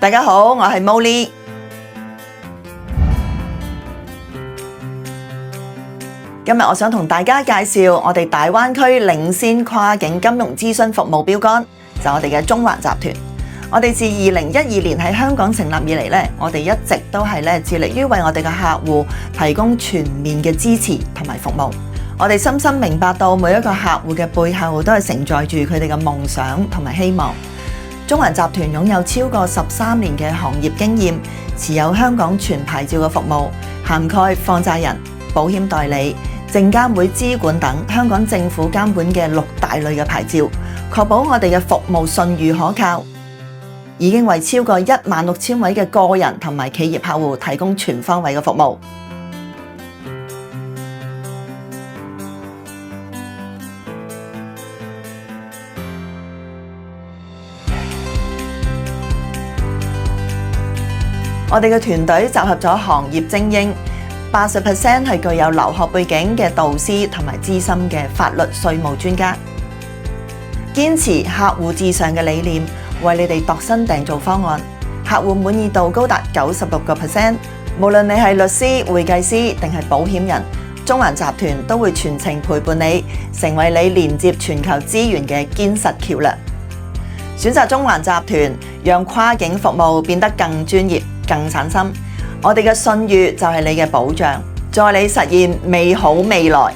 大家好，我係 Molly。今日我想同大家介紹我哋大灣區領先跨境金融諮詢服務標杆，就係我哋嘅中環集團。我哋自2012年喺香港成立以嚟咧，我哋一直都係致力於為我哋嘅客戶提供全面嘅支持同埋服務。我哋深深明白到每一個客戶嘅背後都係承載住佢哋嘅夢想同埋希望。中環集團擁有超過13年嘅行業經驗，持有香港全牌照嘅服務，涵蓋放債人、保險代理、證監會資管等香港政府監管嘅6大類嘅牌照，確保我哋嘅服務信譽可靠。已經為超過16000位嘅個人同埋企業客戶提供全方位嘅服務。我哋嘅團隊集合咗行業精英，80% 係具有留學背景嘅導師同埋資深嘅法律稅務專家，堅持客戶至上嘅理念，為你哋度身訂造方案，客戶滿意度高達96%。無論你係律師、會計師定係保險人，中環集團都會全程陪伴你，成為你連接全球資源嘅堅實橋樑。選擇中環集團，讓跨境服務變得更專業、更省心。我哋嘅信譽就係你嘅保障，助你實現美好未來。